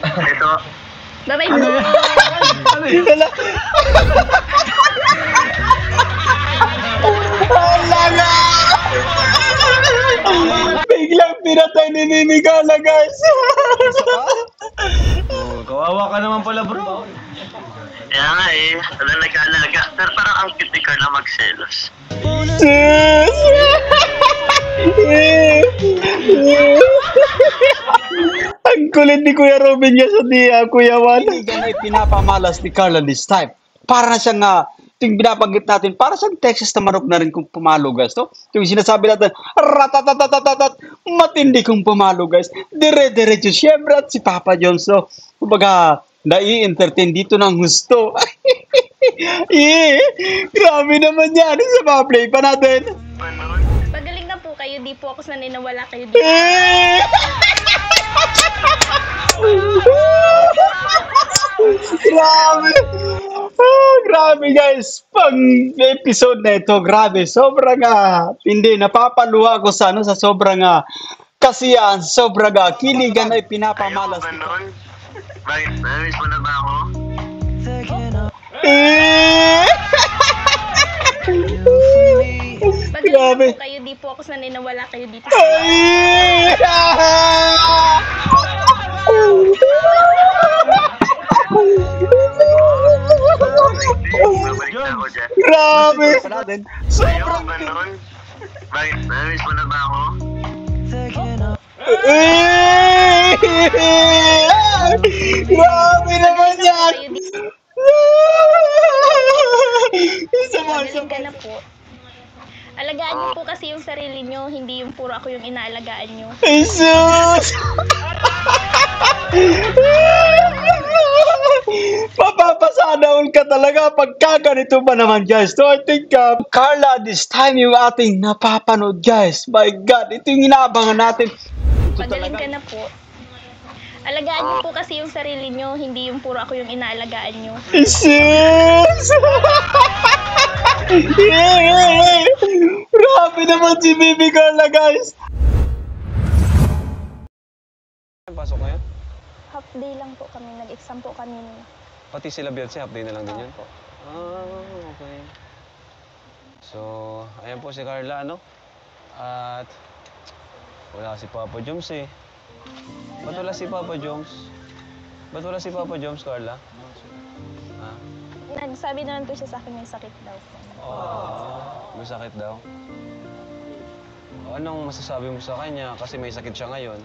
Ito. Bye-bye po. Ano yun? Wala na! Biglang pinatay ni Nini Carla, guys. Oh, kawawa ka naman pala, bro. Kaya nga eh, wala nag-aalaga. Pero parang ang cute ni Carla magselos. Sis! Ang kulit ni Kuya Robin niya sa diya, Kuya Juan. Kiligan ay pinapamalas ni Carla this time. Para na siyang yung binabanggit natin, para siyang Texas na manok na rin kung pumalo, guys. No? Yung sinasabi natin, ratatatatat, matindi kung pumalo, guys. Dire-diretso, syempre, at si Papa Jones. So, kumbaga, nai-entertain dito ng gusto. Grabe naman yan. Isa pa, play pa natin. Magaling na po kayo, di po ako naninawala kayo dito. Grabe. Grabe, guys. Pang episode na ito, grabe. Sobrang hindi napapaluha ko sa sa sobrang kasiyahan, sobrang kiligan ay pinapamalas. Ganon. Bakit? Namiss mo na ba ako? Magaling Grabe. na po kayo, di po ako naninawala kayo dito. Babalik na ako dyan. Grabe. Ayaw, ganon. Bakit? Namiss mo na ba ako? Grabe naman yan. Kayo dito. Isa mo, isa Magaling ka na po. Alagaan niyo po kasi yung sarili niyo, hindi yung puro ako yung inaalagaan niyo. Jesus! Mapapasana all ka talaga pagka ganito ba naman, guys. So I think, Carla, this time yung ating napapanood, guys. My God, ito yung inaabangan natin. Magaling ka na po. Alagaan niyo po kasi yung sarili niyo, hindi yung puro ako yung inaalagaan niyo. Jesus! Grabe naman si Bibi Carla, guys. Pasok ngayon? Half day lang po kami, nag-exam po kami. Pati sila Beyonce, half day na lang din yun. Okay. So, ayan po si Carla, ano? At wala si Papa Joms eh. Ba't wala si Papa Joms? Ba't wala si Papa Joms, Carla? Ha? Nagsabi naman po siya sa akin may sakit daw po. May sakit daw? Anong masasabi mo sa kanya? Kasi may sakit siya ngayon.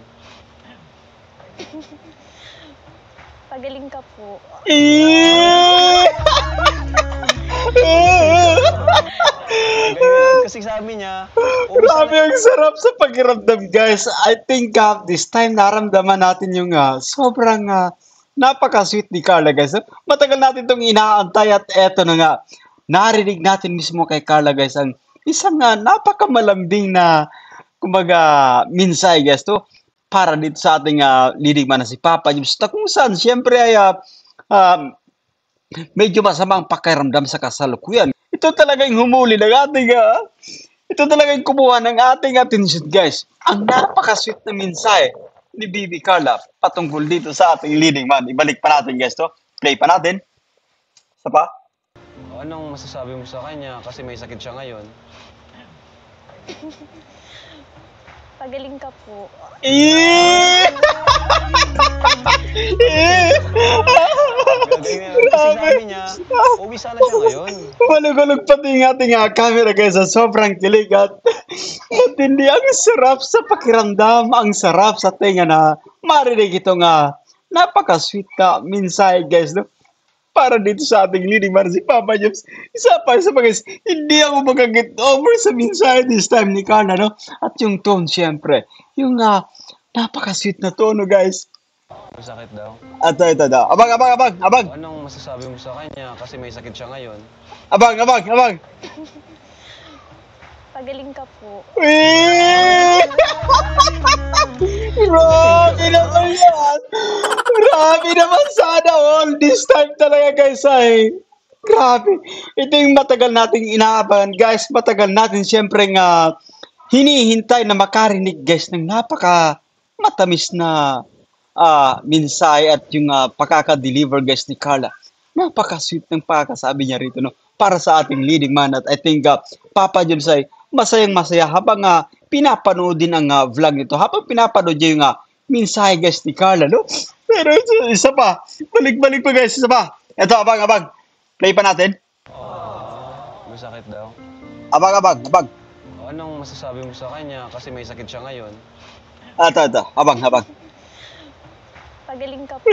Pagaling ka po. Ganyan, kasi sabi niya, Grabe ang sarap sa pakiramdam, guys. I think this time naramdaman natin yung sobrang napaka-sweet ni Carla, guys. Matagal natin itong inaantay at eto na nga. Narinig natin mismo kay Carla, guys, ang isang napakamalambing na, kumbaga, minsay, guys, to para dito sa ating leading man na si Papa James. Na kung saan, siyempre ay medyo masamang pakiramdam sa kasalukuyan. Ito talagang humuli ng ating, ito talagang kumuha ng ating attention, guys. Ang napaka-sweet na mensahe ni Bibi Carla patungkol dito sa ating leading man. Ibalik pa natin, guys, to. Play pa natin. Isa pa. anong masasabi mo sa kanya? Kasi may sakit siya ngayon. Pagaling ka po. Kasi sabi niya, uwi sana siya ngayon. Malugulog pati yung ating camera, guys, sa sobrang kilig at matindi. Ang sarap sa pakiramdam, ang sarap sa tinga na marinig itong napaka-sweet na mensahe, guys, no? Para dito sa ating leading man si Papa James. Isa pa, guys, hindi ako mag-get over sa mensahe this time ni Carla, no? At yung tone, syempre, yung napaka-sweet na tono, guys. Sakit daw. Ito daw. Abang. Anong masasabi mo sa kanya? Kasi may sakit siya ngayon. Abang. Pagaling ka po. Grabe naman yan. Grabe naman sana all. This time talaga, guys, ay. Grabe. Ito yung matagal nating inaabangan, guys. Matagal natin siyempre hinihintay na makarinig, guys, ng napaka matamis na mensahe at yung pagkaka-deliver guys ni Carla. Napaka-sweet ng pagkasabi niya rito, no? Para sa ating leading man at I think Papa Joms ay masayang-masaya habang pinapanood din ang vlog nito. Habang pinapanood niya yung mensahe guys ni Carla, no? Pero isa pa, balik-balik pa guys, isa pa. Ito, abang. Play pa natin. Masakit daw. Abang. Anong masasabi mo sa kanya? Kasi may sakit siya ngayon. Ito, abang. Pagaling ka po.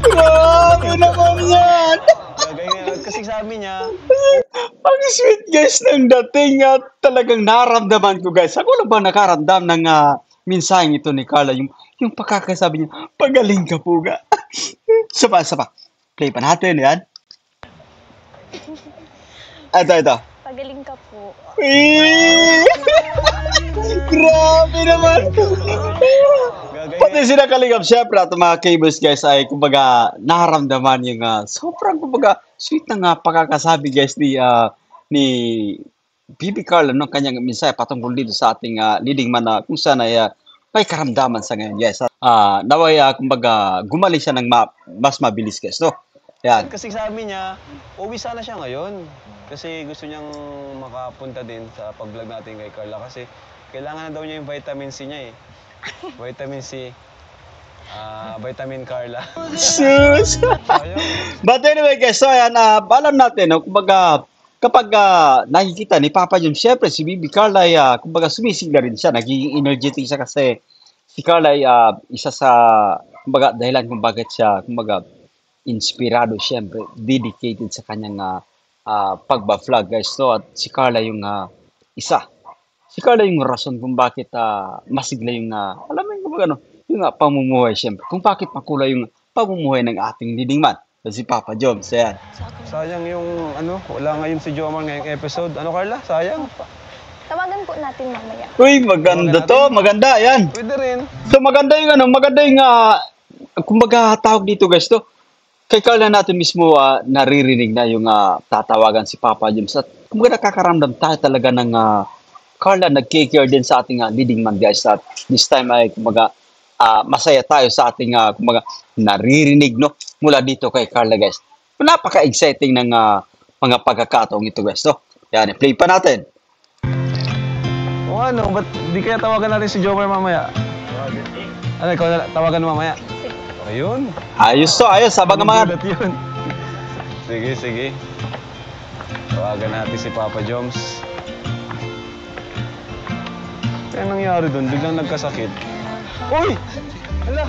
Grabe naman yan! Kasi sabi niya, Ang sweet guys ng dating at talagang naramdaman ko guys. Ako lang ba nakaramdam ng mensaheng ito ni Carla? Yung pagkakasabi niya, pagaling ka po ga. Saba. Play pa natin yan. Ito. Pagaling ka po. Grabe naman. Pati sila Kalingap, syempre at mga cables guys ay kumbaga naramdaman yung sobrang kumbaga sweet na pagkakasabi guys ni Bibi Carla no kanyang mensahe patungkol dito sa ating leading man kung saan ay may karamdaman sa ngayon guys. Naway kumbaga gumaling siya ng mas mabilis guys no. Yan. kasi sabi niya, uwi sana siya ngayon. Kasi gusto niyang makapunta din sa pag-vlog natin kay Carla kasi kailangan na daw niya yung vitamin C niya eh. Vitamin C. Vitamin Carla. Sus! But anyway guys, so ayan, alam natin, no, kumbaga, kapag nakikita ni Papa Joms, syempre si Bibi Carla ay, kumbaga, sumisigla rin siya, nagiging energetic siya kasi si Carla ay isa sa, kumbaga, dahilan kung bakit siya, kumbaga, inspirado, syempre, dedicated sa kanyang pagba-vlog guys, so, at si Carla yung isa. Si Carla yung rason kung bakit masigla yung, alam mo yung kumbaga, no, yung pamumuhay syempre. Kung bakit makulay yung pamumuhay ng ating leading man. Si Papa Joms, ayan. Sayang yung wala ngayon si Jomar ngayong episode. Ano Carla? Sayang. Tawagan po natin mamaya. Uy, maganda to. Maganda, ayan. Pwede rin. So maganda yung kumbaga tawag dito guys to. Kay Carla natin mismo naririnig na yung tatawagan si Papa Joms. At kumbaga nakakaramdam tayo talaga ng Carla nag-care din sa ating leading man guys. At this time ay kumbaga masaya tayo sa ating kumbaga naririnig no mula dito kay Carla guys. Napaka-exciting ng mga pagkakataong ito guys no. Yan, play pa natin. O ba't di kaya tawagan natin si Jomar mamaya? Ano, ikaw na tawagan mo mamaya? Ayun. Ayos to, ayos. Sabang mga... Gulat yun. Sige. Tawagan natin si Papa Joms. Kaya nangyari doon, biglang nagkasakit. Uy! Hala!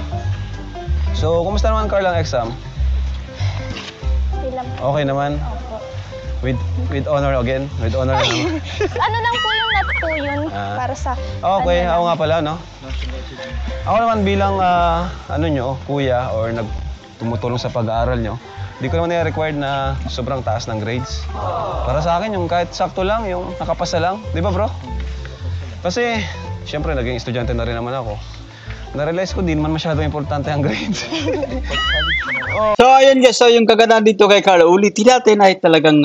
So, kumusta naman Carla ang exam? Okay lang po. Okay naman? Opo. With honor again? With honor naman? Ano lang po yung not po yun para sa... Okay, ano ako lang. nga pala, no? Ako naman bilang, kuya or tumutulong sa pag-aaral nyo, di ko naman required na sobrang taas ng grades. Para sa akin, yung kahit sakto lang, yung nakapasa lang. Di ba, bro? Kasi, syempre, naging estudyante na rin naman ako. Na-realize ko, di naman masyado importante ang grades. So ayun guys, so yung kagandahan dito kay Carla, ulitin natin ay talagang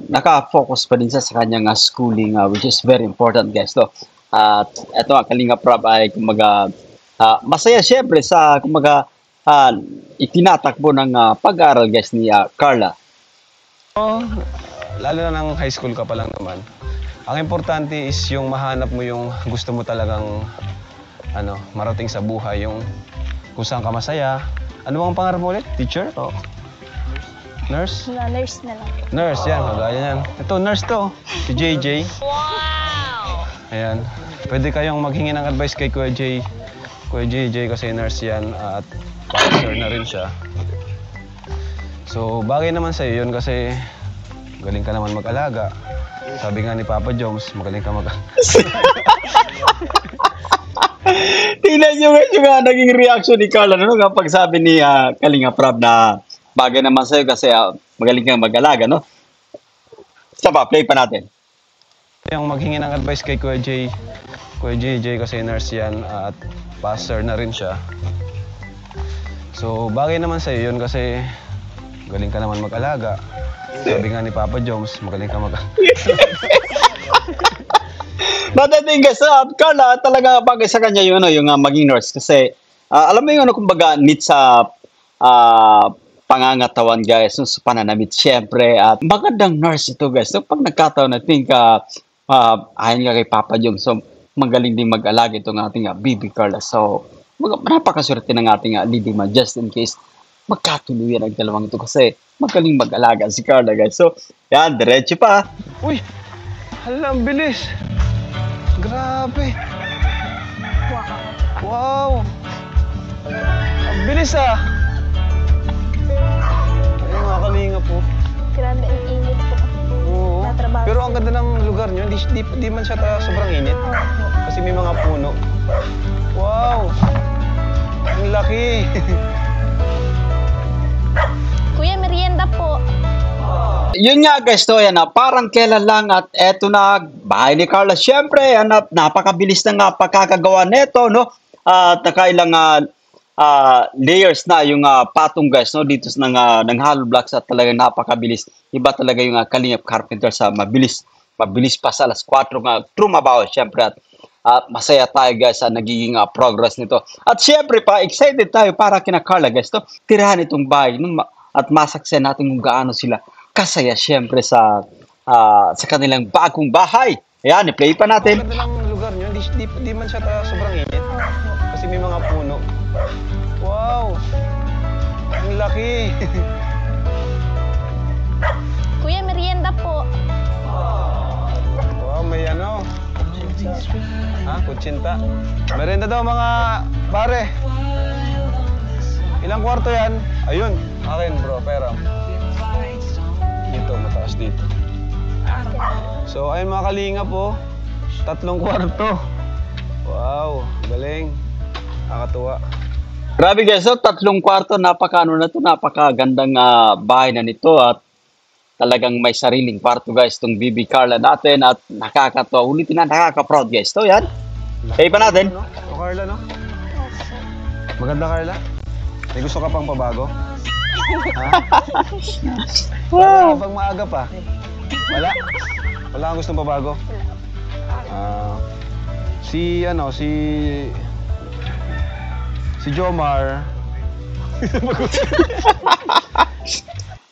naka-focus pa din siya sa kanyang schooling which is very important guys. So, at eto Kalinga Prab ay kumbaga masaya syempre sa kumbaga itinatakbo ng pag-aaral guys ni Carla. Lalo na ng high school ka pa lang naman. Ang importante is yung mahanap mo yung gusto mo talagang marating sa buhay, yung kung saan ka masaya. Ano bang pangarap mo ulit? Teacher? O nurse? Nurse na lang. Nurse, yan. Kagaya yan. Ito, nurse to. Si JJ. Wow! Ayan. Pwede kayong maghingi ng advice kay Kuya JJ kasi nurse yan at pastor na rin siya. So, bagay naman sa'yo yun kasi magaling ka naman mag-alaga. Sabi nga ni Papa Joms, magaling ka Tingnan nyo guys yung naging reaction ni Carla no, kapag sabi ni Kalinga Prab na bagay naman sa'yo kasi magaling kang mag-alaga, no? Saba, play pa natin. Yung maghingi ng advice kay Kuya JJ kasi nurse yan at pastor na rin siya. So, bagay naman sa'yo yun kasi magaling ka naman mag-alaga. Sabi nga ni Papa Joms, magaling ka But I think guys, Carla, talaga bagay sa kanya yung, ano, yung maging nurse. Kasi, alam mo yung ano, kumbaga, need sa ah, pangangatawan guys, no, sa pananamit syempre. At magandang nurse ito guys. So pag nagkataon, I think, ayon nga kay Papa Jom, so magaling din mag-alaga itong ating baby Carla. So, napakaswerte ng ating leading man just in case magkatuluyan ang dalawang ito kasi magaling mag-alaga si Carla guys. So, yan, diretso pa. Uy! Hala, ang bilis! Grabe! Wow! Ang bilis ah! Ay, mga kalinga po. Grabe ang init po. Oo. Natrabaho. Pero ang ganda ng lugar nyo, di man siya sobrang init. Kasi may mga puno. Wow! Ang laki! Kuya, merienda po. Yun nga guys, to yan parang kailan lang at eto na bahay ni Carla. Syempre, napakabilis na nga pagkakagawa nito, no? At nakailang layers na yung patong guys, no? Dito ng hollow blocks at talagang napakabilis. Iba talaga yung Kalingap Carpenter sa mabilis pa sa alas 4 nga trumabaho syempre at masaya tayo guys sa nagiging progress nito. At syempre pa, excited tayo para kina Carla guys, to tirahan itong bahay no? At masaksen natin kung gaano sila kasaya syempre sa kanilang bagong bahay. Ayan, i-play pa Ang natin. ganda ng lugar nyo, di man siya sobrang init. Kasi may mga puno. Wow! Ang laki! Kuya, merienda po. Wow, may ano? Kutsinta. Merenda daw mga pare. Ilang kwarto yan? Ayun, akin bro, pera. Dito, mataas dito. So, ayun mga kalinga po. 3 kwarto. Wow, galing. Nakakatuwa. Grabe guys, so 3 kwarto, napakagandang bahay na nito at talagang may sariling kwarto guys itong BB Carla natin at nakakatawa, ulitin na nakaka-proud guys. So yan, play pa natin. No? O Carla, no? Maganda Carla? May gusto ka pang pabago? Ha? Wala ka pang maaga pa? Wala? Wala kang gustong pabago? Si Jomar.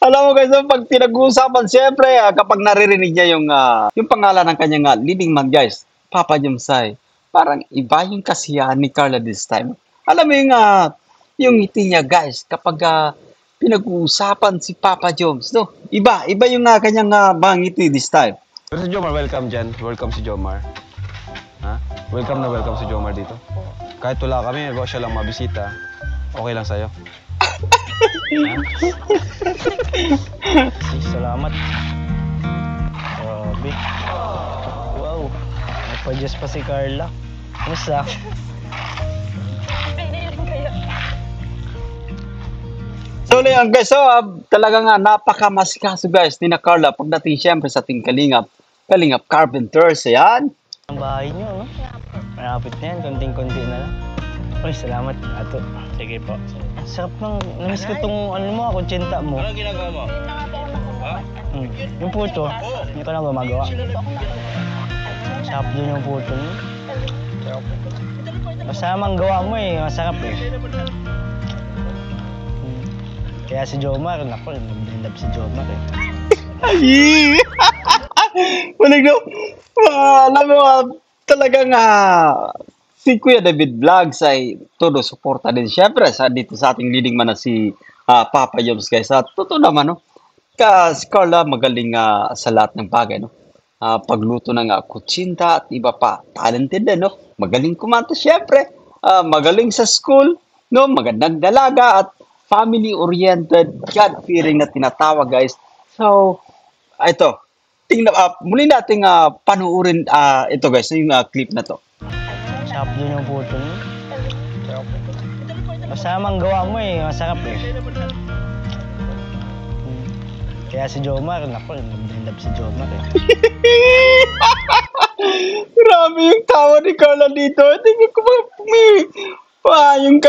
Alam mo guys, pag pinag-uusapan siyempre, kapag naririnig niya yung pangalan ng kanyang leading man guys, Papa Jomsay, parang iba yung kasiyahan ni Carla this time. Alam mo yung ngiti niya guys, kapag pinag-uusapan si Papa Joms, no? Iba yung kanyang ngiti this time. Pero si Jomar, welcome dyan. Welcome si Jomar. Ha? Welcome si Jomar dito. Kahit wala kami, siya lang mabisita. Okay lang sa'yo. Salamat. Grabe. Wow. Nagpa-Diyos pa si Carla. Kumusta? So yan guys, so talagang napakamasikaso guys ni na Carla pagdating siyempre sa ating Kalingap Carpenters. Ayan. Ang bahay niyo, no? Malapit na yan. Konting-konti na lang. Uy, salamat, Ato. Sige po. Ang sarap ng... Namiss ko itong kutsinta mo. Yun na nga po ako nakuha. Yung puto, hindi ko lang gumagawa. Sarap din yung puto niyo. Masama ang gawa mo eh. Masarap eh. Kaya si Jomar, naku, nag-love si Jomar eh. Ay! Walang no. Alam mo, talagang si Kuya David Vlogs ay todo suporta din siyempre dito sa ating leading man na si Papa Joms guys. At totoo naman, no? Si Carla magaling sa lahat ng bagay, no? Pagluto ng kutsinta at iba pa. Talented din, no? Magaling kumanta siyempre. Magaling sa school, no? Magandang dalaga at family-oriented, God-fearing na tinatawag guys. So, ito. Muli nating panuurin ito guys, yung clip na to. Sarap din yung puto niyo. Masama ang gawa mo eh. Masarap eh. Kaya si Jomar, naku, nag-love si Jomar eh. Grabe yung tawa ni Carla dito. Tingnan ko yung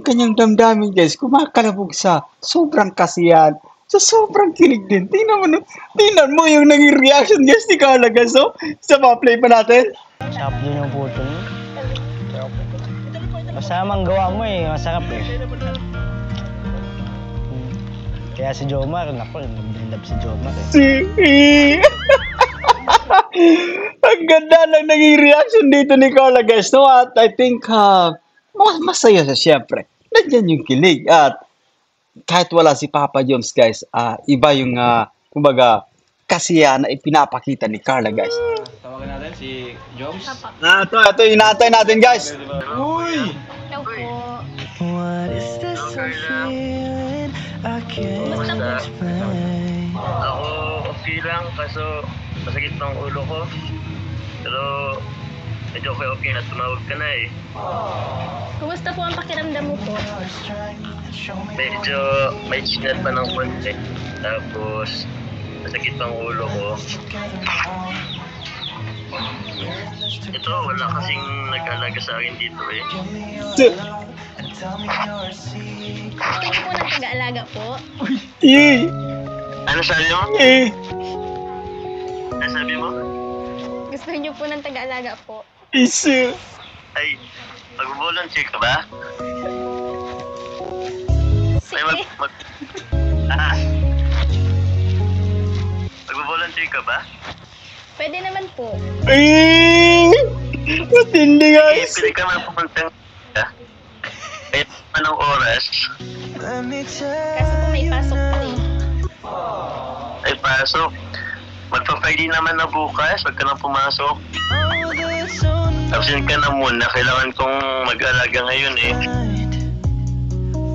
kanyang damdamin guys, kumakalabog sa sobrang kasiyahan So, sobrang kilig din. Tingnan mo yung naging reaction guys ni Carla guys. So, isa pa, play pa natin. Sarap din yung puto niya. Masamang gawa mo eh, masarap eh. Kaya si Jomar, naku, nag-build up si Jomar eh. Ang ganda lang naging reaction dito ni Carla guys. No? At I think masaya siya siyempre. Nandiyan yung kilig. At kahit wala si Papa Joms guys, iba yung kumbaga kasiyahan na ipinapakita ni Carla guys. Tawagan natin si Joms. Ito yung inaantay natin guys. Uy! Hello po. What is this I'm feeling? I can't explain. Ako, okay lang, kaso masakit ng ulo ko. Pero, medyo okay na, tumawag ka na eh. Kumusta po ang pakiramdam mo po? Medyo may sinat pa ng konti. Tapos, masakit ang ulo ko. Ito, wala kasing nag-alaga sa akin dito eh. Gusto niyo po ng taga-alaga po? Ano sabi mo? Ano sabi mo? Gusto niyo po ng taga-alaga po? Ay, mag-volunteer ka ba? Ay, Sige. Mag-volunteer ka ba? Pwede naman po. Matindi guys. Pwede ka man pumunta kahit anong oras. Let me Kaso tell po may pasok po eh. Ay, pasok. Magpa-Friday naman na bukas. Huwag ka na pumasok. all that's on Absent ka na muna. Kailangan kong mag-alaga ngayon eh.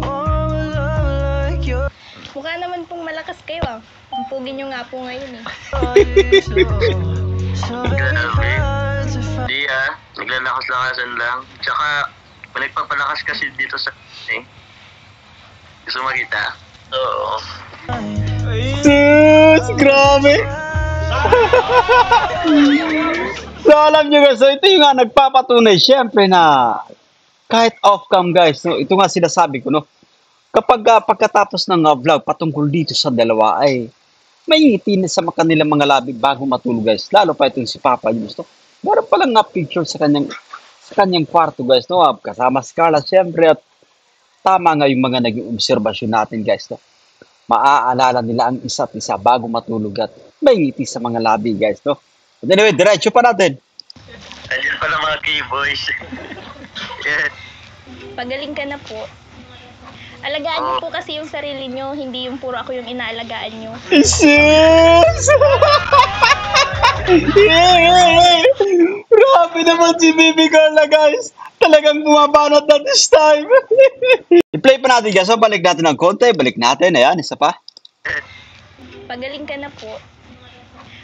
for a love like yours. Mukha naman pong malakas kayo ah. Ang pugi niyo nga po ngayon eh. So very hard to find. Hindi naglalakas-lakasan lang. Tsaka, may nagpapalakas kasi dito sa eh. Gusto makita? Oo. Sus, grabe. So alam nyo guys, so ito yung nga nagpapatunay syempre na kahit off-cam guys, no, ito nga sinasabi ko, no, kapag pagkatapos ng vlog patungkol dito sa dalawa ay may ngiti na sa kanilang mga labi bago matulog guys, lalo pa itong si Papa Joms, no. Meron palang nga picture sa kanyang kwarto guys, no, kasama si Carla syempre at tama nga yung mga naging obserbasyon natin guys, no. Maaalala nila ang isa't isa bago matulog at may ngiti sa mga labi guys, no. But anyway, diretso pa natin. Ayun pala mga key-boys. Yeah. Pagaling ka na po. Alagaan niyo po kasi yung sarili niyo, hindi yung puro ako yung inaalagaan niyo. Sus! Grabe naman si Bibi Carla guys. Talagang bumabanat na this time. I-play pa natin guys. So balik natin ng konti. Balik natin. Ayan, isa pa. Pagaling ka na po.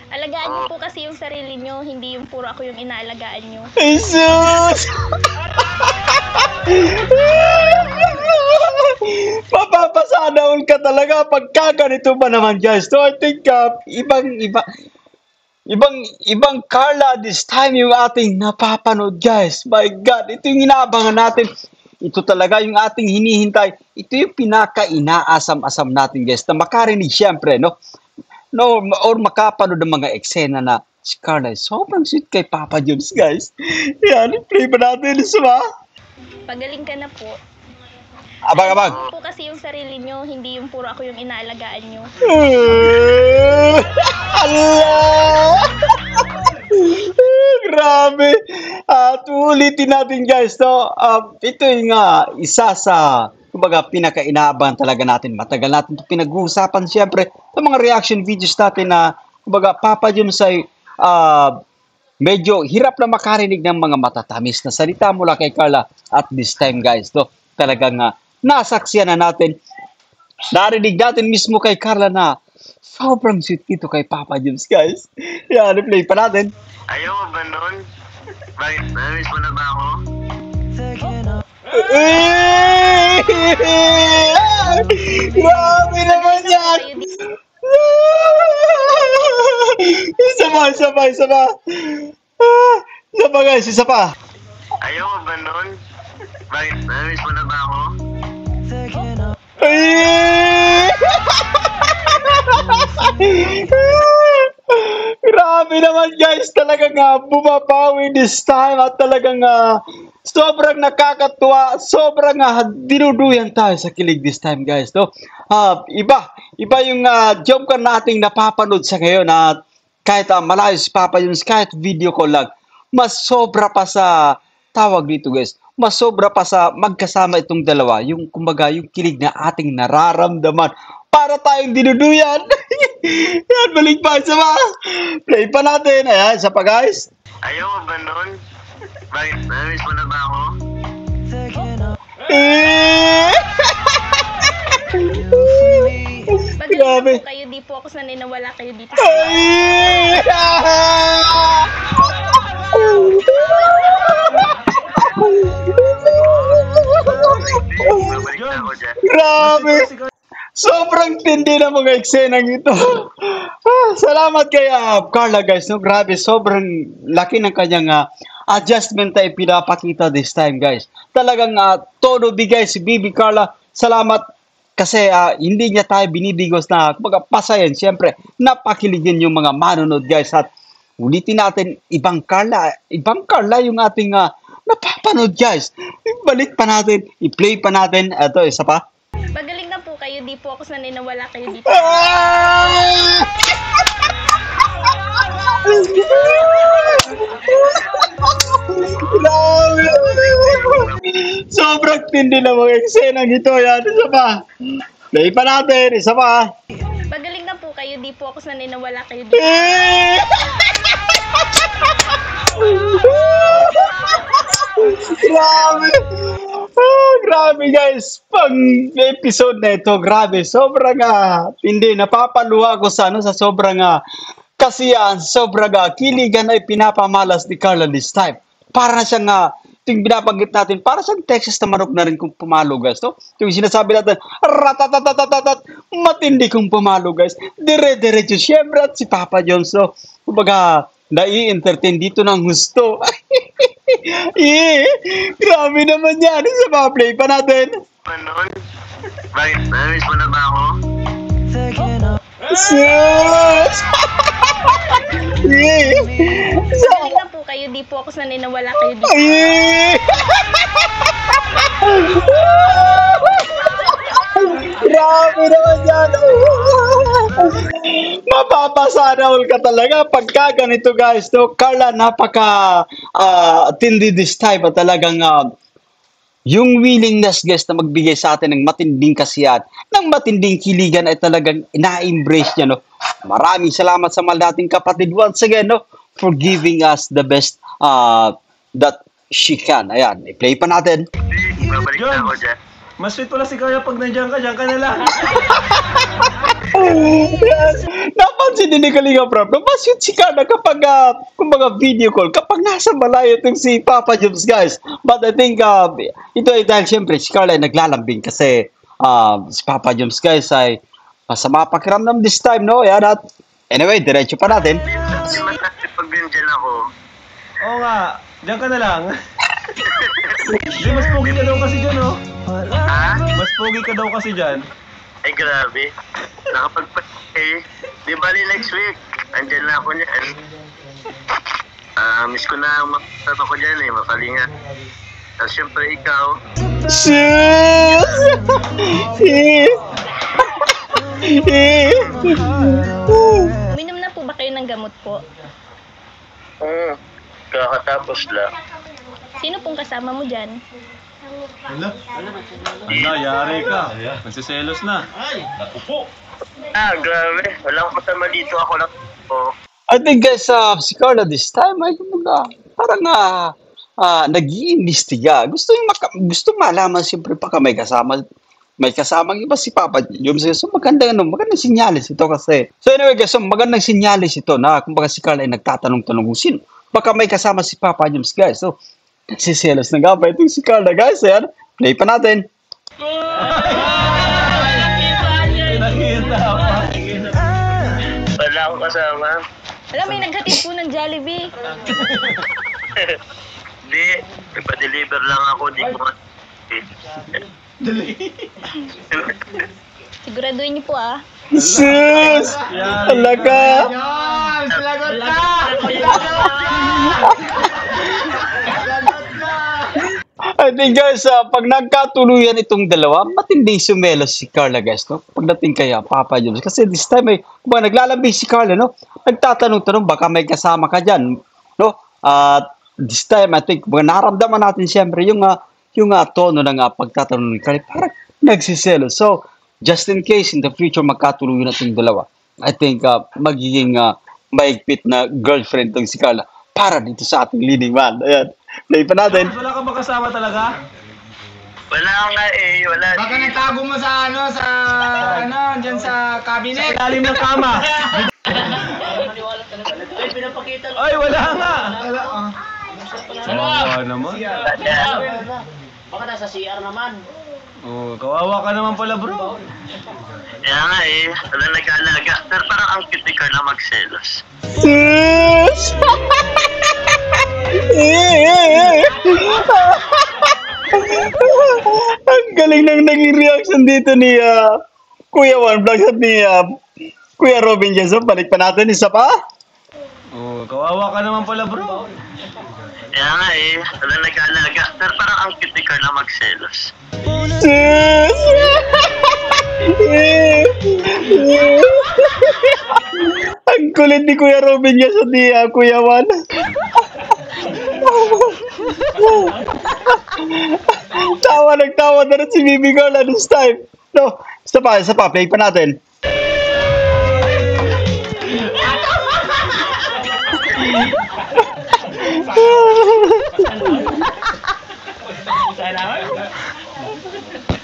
Alagaan niyo po kasi yung sarili niyo, hindi yung puro ako yung inaalagaan niyo. Jesus! Mapapasanaon ka talaga pagka ganito ba naman guys. So I think ibang Carla this time yung ating napapanood guys. My God, ito yung inaabangan natin. Ito talaga yung ating hinihintay. Ito yung pinaka-inaasam-asam natin guys. Na makarinig syempre, no? No, or makapanood ng mga eksena na si Carla sobrang sweet kay Papa Joms guys. Yan, play ba natin isa ba? Pagaling ka na po. Abang-abang. Alagaan po kasi yung sarili niyo, hindi yung puro ako yung inaalagaan niyo. Allah! Grabe. At ulitin natin guys, no? Ito yung isa sa kumbaga pinaka-inaabangan talaga natin. Matagal natin ito pinag-uusapan siyempre sa mga reaction videos natin na kumbaga Papa Joms ay medyo hirap na makarinig ng mga matatamis na salita mula kay Carla. At this time guys, no? Talagang nasaksiyan na natin. Narinig natin mismo kay Carla na sobrang sweet ito kay Papa Joms guys. Yan, play pa natin. Ayaw mo ba nun? Bakit? Namiss mo na ba ako? Grabe naman yan! Isa pa. Isa pa guys, isa pa. Ayaw mo ba nun? Bakit? Namiss mo na ba ako? Grabe naman guys, talagang bumabawi this time at talagang sobrang nakakatuwa, sobrang dinuduyan tayo sa kilig this time guys. No? Iba yung jump car nating napapanood sa ngayon at kahit malayo si Papa Jones, kahit video call lang, mas sobra pa sa tawag dito guys, mas sobra pa sa magkasama itong dalawa, yung kumbaga yung kilig na ating nararamdaman para tayong dinuduyan. Yan, balik pa isa pa. Play pa natin. Ayan, isa pa guys. Ayaw mo ba nun? Bakit? Namiss mo na ba ako? Thinking of Eh! you for me. Magaling Grabe. na po kayo, di po ako sanay na wala kayo dito. Ay! Babalik na ako dyan. Grabe! Sobrang tindi ng mga eksenang ito. Salamat kay Carla guys. No? Grabe, sobrang laki ng kanyang adjustment na ipinapakita this time guys. Talagang todo bigay si Bibi Carla. Salamat kasi hindi niya tayo binibigos na kumbaga pasayan. Siyempre, napakiligin yung mga manonood guys. At ulitin natin, ibang Carla yung ating napapanood guys. Ibalik pa natin, i-play pa natin. Ito, isa pa. Magaling na po kayo, di po ako sanay na wala kayo dito. Grabe. Sobrang tindi na mga eksenang ito. Yan, isa pa. Play pa natin, isa pa. Magaling na po kayo, di po ako sanay na wala kayo dito. Grabe. Grabe guys. Pang episode na ito, grabe. Sobrang hindi napapaluha ako sa sa sobrang kasiyahan, sobrang kiligan ay pinapamalas ni Carla this time. Para na siyang yung binabanggit natin, para siyang Texas na manok na rin kung pumalo guys. No? Yung sinasabi natin, ratatatatat, matindi kung pumalo guys. Dire-diretso siyempre at si Papa Jones. So, kumbaga, nai-entertain dito ng gusto. Grabe naman yan. Isa pa, play pa natin. Nun? Bakit? Namiss mo na ba ako? Thinking of Sus! Magaling na po kayo, di po ako sanay na wala kayo dito. Grabe naman yan. Mapapasana all ka talaga pagka ganito guys. No? Carla, napaka tindi this time at talagang yung willingness guys na magbigay sa atin ng matinding kasiyahan, ng matinding kiligan ay talagang ina-embrace niya. No? Maraming salamat sa mahal nating kapatid once again no? For giving us the best that she can. Ayan, i-play pa natin. Babalik na ako dyan. Mas sweet pala si Carla pag nandiyan ka na lang. Napansin din ni Kalinga Prab, mas yun si Carla kapag kumbaga video call, kapag nasa malayo itong si Papa Jones guys. But I think ito ay dahil siyempre si Carla ay naglalambing kasi si Papa Jones guys ay masama pakiramdam this time, no? Yan at anyway, diretso pa natin. Hindi masakit pag nandyan ako. Oo nga, diyan ka na lang. Di, mas pogi ka daw kasi dyan, oh. Ha? Mas pogi ka daw kasi dyan. Ay, grabe. Nakapagpatay. Di bali next week. Andyan na ako niyan. Miss ko na ang makasama ko dyan eh, makalinga. Tapos syempre ikaw. Sus! Uminom na po ba kayo ng gamot po? Kakatapos lang. Sino pong kasama mo dyan? Ano, yari ka. Nagsiselos na. Grabe. Walang kasama dito. Ako lang. I think guys, si Carla this time ay kumbaga parang nag-iimbestiga. Gusto malaman siyempre pa may kasamang iba si Papa Jones. So magandang sinyalis ito kasi. So anyway guys, so magandang sinyalis ito na kumbaga si Carla ay nagtatanong-tanong kung sino. Baka may kasama si Papa Jones guys. So nagsiselos na nga ba itong si Carla guys. Ayan, play pa natin. Wala akong kasama. Alam, may naghatid po ng Jollibee. Di. Ipa-deliver lang ako. Di ko Siguraduhin niyo po ah. Sus! Alaga! I think guys, pag nagkatuluyan itong dalawa, matindi sumelos si Carla guys, no? Pagdating kaya Papa Jones. Kasi this time, kung naglalambing si Carla, no? Nagtatanong-tanong, baka may kasama ka dyan, no? At this time, I think, naramdaman natin siyempre yung tono ng pagtatanong ni Carla, parang nagsiselos. So, just in case, in the future, magkatuluyan na itong dalawa, I think, magiging maigpit na girlfriend tong si Carla para dito sa ating leading man. Ayan. Play pa natin. Wala ka makasama talaga? Wala nga eh, wala. Baka nagtago mo sa dyan sa cabinet. Sa ilalim ng kama. Ay, wala nga. Kawawa naman. Baka nasa CR naman. Oh, kawawa ka naman pala, bro. Kaya nga eh, wala nag-aalaga. Pero parang ang cute ni Carla magselos. Sus! Ang galing nang naging reaction dito ni Kuya One Vlogs at ni Kuya Robin Jason. Balik pa natin, isa pa. Oh, kawawa ka naman pala, bro. Kaya nga eh, wala nag-aalaga. Pero parang ang cute ni Carla magselos. Sus! Ang kulit ni Kuya Robin Jason ni Kuya One. Nagtawa na rin si Bibi Carla this time. No, isa pa, play pa natin.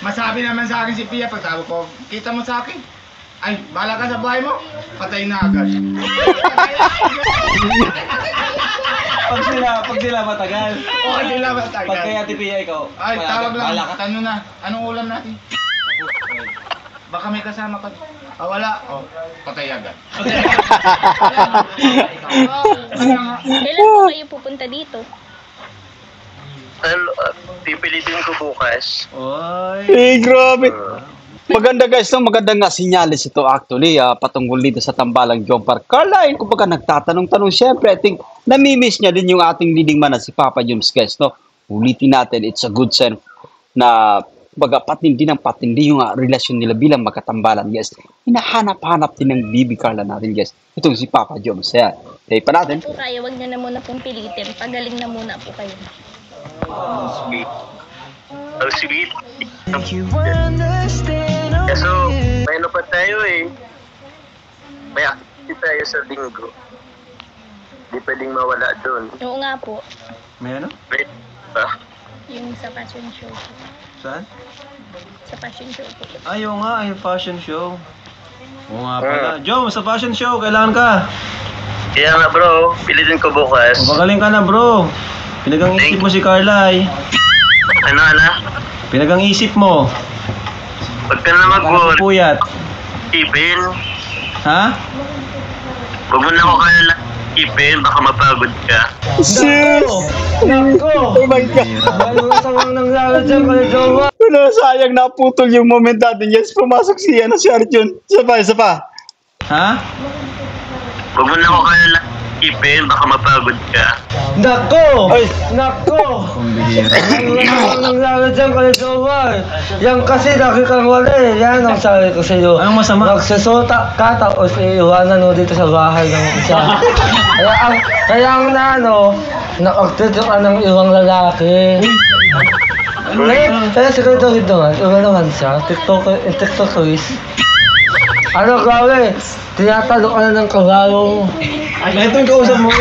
Masabi naman sa akin si Pia pagtawag ko, kita mo sa akin. Ay, bahala ka sa buhay mo. Patay na agad. Pag sila matagal. Okay, sila ba tagal? Pag kay Ate Pia, ikaw. Ay, tawag lang. Bahala ka. Tanong na. Anong ulam natin? Baka may kasama ka. Ah, wala. Oh, patay agad. Kailan po kayo pupunta dito? Pipilitin ko bukas. Oy. Grabe. Maganda guys, no? Maganda nga sinyalis ito actually patungkol dito sa tambalang John Park. Carla, kumbaga nagtatanong-tanong siyempre. I think namimiss niya din yung ating leading man na si Papa Jones guys, no? Ulitin natin, it's a good sign na kumbaga patindi yung relasyon nila bilang magkatambalan guys. Hinahanap-hanap din ng Bibi Carla natin guys. Itong si Papa Jones. Ayan. Okay pa natin. Kung kaya, wag niyo na muna pong pilitin. Pagaling na muna po kayo. Sweet. Oh, sweet. You understand. So, may ano pa tayo eh. May activity tayo sa linggo. Di pwedeng mawala doon. Oo nga po. May ano? May ba? Yung sa fashion show. Saan? Sa fashion show po. Ayaw nga, ay fashion show. Oo nga pala. Jom, sa fashion show, kailangan ka. Kaya nga bro, pilitin ko bukas. O, magaling ka na, bro. Pinagang isip mo si Carla, ay. Ano? Pinagang isip mo. Huwag ka na mag-worry. Puyat. Ipin. Ha? Huwag mo na ako kaya lang ipin, baka mapagod ka. Sus! Nako! Oh my God. Ano nga samang nangyari dyan kay Jowa? Wala, sayang naputol yung moment natin. Yes, pumasok si Arjun. Isa pa. Ha? Huwag mo na ako kaya lang ipin, baka mapagod ka. Nako! Ay. Nako! Kumbihira. Ano nga samang nangyari dyan kay Jowa? Yan kasi laki kang wala. Yan ang sabi ko sa iyo. Anong masama? Magsusota ka tapos iiwanan mo dito sa bahay ng isa. Kaya ang nakagtito ka ng ibang lalaki. Kaya si Kuya David naman, iba naman siya, TikTokeris. Ano grabe, tinatalo ka na ng kagalong. Ay, ito yung kausap mo.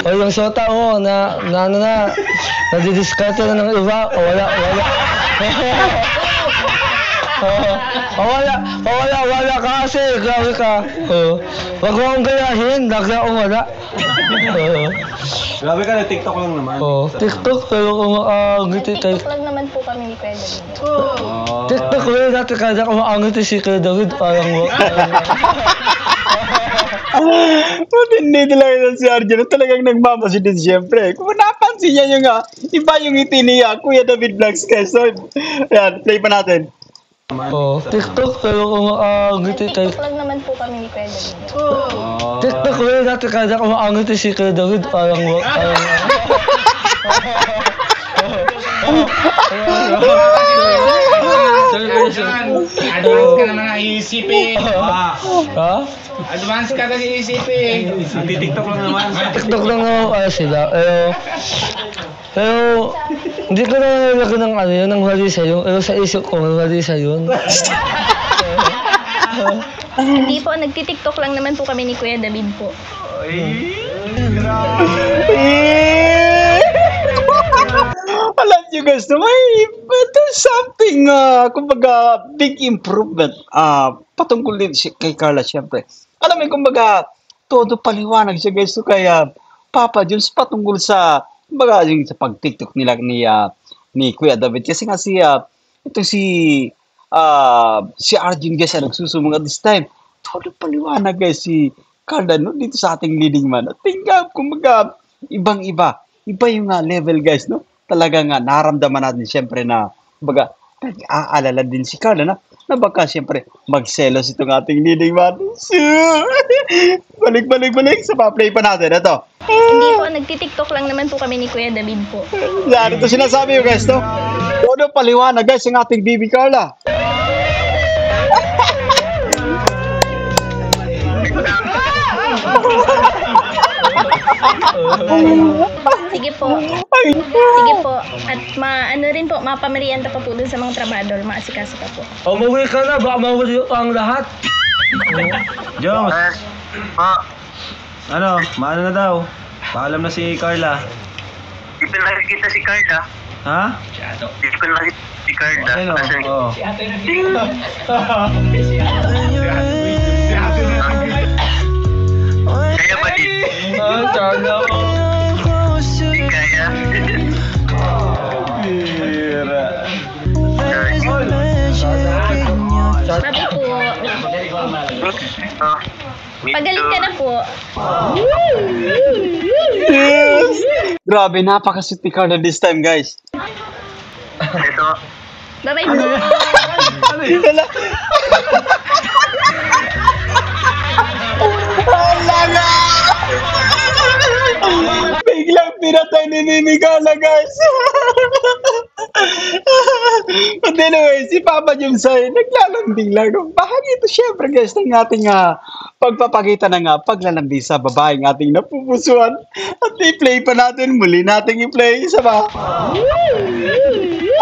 O yung sota mo, nadidiskarte na ng iba, o wala. Wala ka kasi, grabe ka. Wag mo akong gayahin, lagla akong wala. Grabe ka na, TikTok lang naman. TikTok, pero umaangiti tayo. TikTok lang naman po kami ni Kuya David. TikTok, pero dati kada umaangiti si Kuya David, parang Matindi talaga yan si Arjun. Talagang nagmamasid din siyempre. Kung napansin niya yung iba yung ngiti niya, Kuya David Vlogs guys. So, ayan, play pa natin. Oh, TikTok, pero kung ngiti tayo. TikTok lang naman po kami ni Kuya David. TikTok ko yun, dati kada kumangiti si Kuya David, parang Advance ka naman ang iisipin. Ha? Advance ka na iisipin. TikTok lang naman. TikTok lang naman sila, pero hindi ko na nalagyan ng ano yun, ng valisa yun. Pero sa isip ko, may valisa yun. Hindi po, nagti-TikTok lang naman po kami ni Kuya David po. Alam nyo guys, there's something, kumbaga, big improvement patungkol din kay Carla syempre. Alam mo, kumbaga, todo paliwanag siya guys. So, kaya, Papa Jones patungkol sa, kumbaga, yung sa pag-TikTok nila ni Kuya David. Kasi nga si Arjun guys, nagsusumong at this time. Todo paliwanag guys si Carla no, dito sa ating leading man. At tingnan, kumbaga, ibang-iba. Iba yung level guys, no? Talagang naramdaman natin siyempre na, kumbaga, nag-aalala din si Carla na baka siyempre magselos itong ating leading man. Balik. Sa pa-play pa natin. Ito. Hindi po, nagti-TikTok lang naman po kami ni Kuya David po. Yan, ito sinasabi yung guys, no? Todo paliwanag guys yung ating Bibi Carla. Sige po. At ano rin po, mapamerienda pa po dun sa mga trabador, maasikaso pa po. Umuwi ka na, baka mawali pa ang lahat. Jones, Oh, maano na daw? Paalam na si Carla. di ko nakikita si Carla. Ha? Di ko nakikita si Carla. Ayun Kasi, o. kaya ba di? Sana ko. Di kaya. Bira. Sabi po, Oh, pagaling ka na po. Yes! Grabe, napaka-sweet ni Carla this time guys. Ito. Bye-bye po. Wala. Biglang pinatay ni Mimi Carla guys. But anyway, si Papa Jones ay naglalambing lang. Bahagi ito syempre guys ng ating pagpapakita ng paglalambing sa babaeng ating napupusuan. At i-play pa natin, muli nating i-play. Isa ba?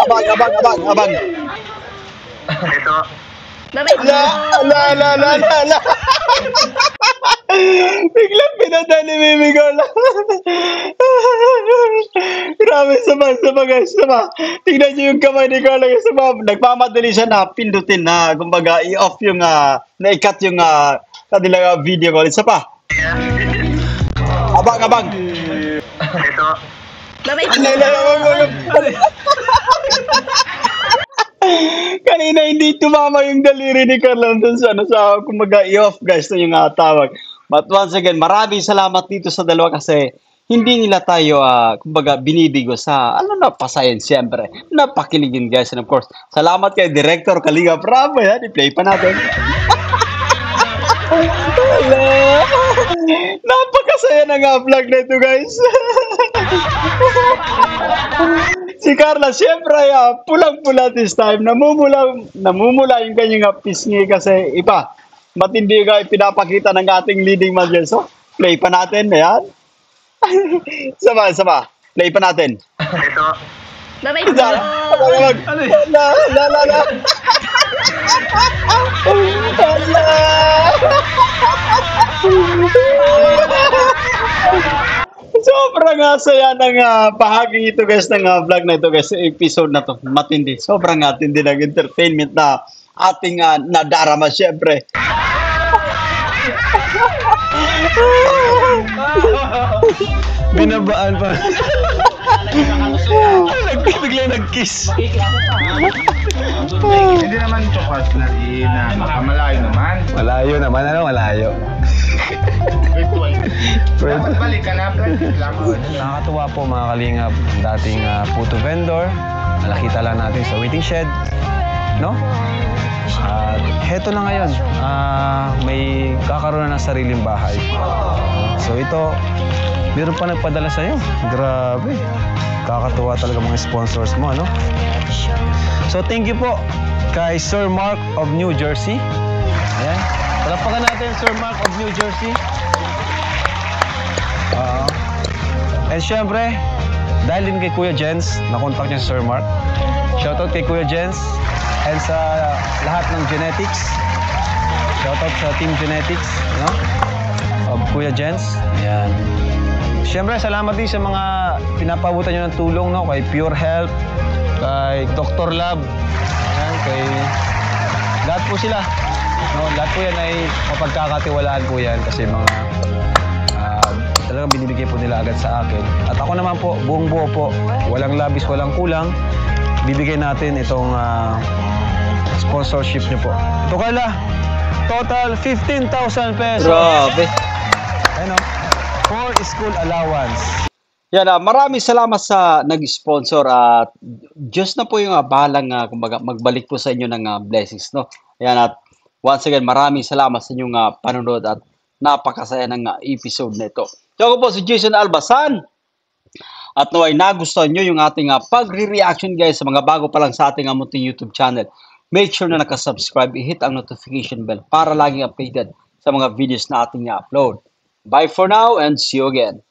Abang. Ito. Bye-bye po. Ala. Biglang pinatay ni Mimi Carla. Grabe, sama guys, sama. Tingnan niyo yung kamay ni Carla guys, sama. Nagmamadali siya na pindutin na, kumbaga, i-off yung, na-i-cut yung kanilang video call. Isa pa. Abang. Ito. Bye-bye po. Kanina hindi tumama yung daliri ni Carla dun sa kumbaga i-off guys na yung tawag. But once again, maraming salamat dito sa dalawa kasi hindi nila tayo kumbaga binibigo sa pasayan siyempre. Napakiligin guys, and of course, salamat kay Director Kalinga Prab. Yan, i-play pa natin. Napakasaya na nga vlog na ito guys. Si Carla, siyempre, pulang-pula this time. Namumula yung kanyang pisngi kasi iba. Matindi ka pinapakita ng ating leading man dyan. So, play pa natin. Ayan. Sama. Play pa natin. Ito. Bye-bye po. Sobrang saya ng bahagi ito guys ng vlog na ito guys, episode na to. Matindi. Sobrang tindi ng entertainment na ating nadarama syempre. Binabaan pa. Biglang nag-kiss. Hindi naman ito personally na baka malayo naman. Malayo naman, malayo. Virtual. Dapat balik ka na, practice lang. Nakakatuwa po mga kalingap, dating puto vendor, nakita lang natin sa waiting shed, no? At heto na ngayon, may kakaroon na ng sariling bahay. So ito, meron pa nagpadala sa'yo. Grabe. Kakatuwa talaga mga sponsors mo, ano? So thank you po kay Sir Mark of New Jersey. Ayan. Palapakan natin Sir Mark of New Jersey. And syempre, dahil din kay Kuya Jens, nakontak niya si Sir Mark. Shoutout kay Kuya Jens and sa lahat ng genetics. Shoutout sa Team Genetics, no? Of Kuya Jens. Ayan. Syempre, salamat din sa mga pinapabutan nyo ng tulong, no? Kay Pure Health, kay Dr. Lab, ayan, kay lahat po sila. No, lahat po yan ay mapagkakatiwalaan po yan kasi mga talagang binibigay po nila agad sa akin. At ako naman po, buong buo po, walang labis, walang kulang, bibigay natin itong sponsorship nyo po. Ito Carla, total 15,000 pesos. Grabe. Ano? For school allowance. Yan, maraming salamat sa nag-sponsor at Diyos na po yung bahalang kumbaga, magbalik po sa inyo ng blessings, no? Yan, at once again, maraming salamat sa inyong panonood at napakasaya ng episode na ito. So ako po si Jason Albasan at naway nagustuhan nyo yung ating pagre-reaction guys sa mga bago pa lang sa ating munting YouTube channel. Make sure na nakasubscribe, i-hit ang notification bell para laging updated sa mga videos na ating upload. Bye for now and see you again.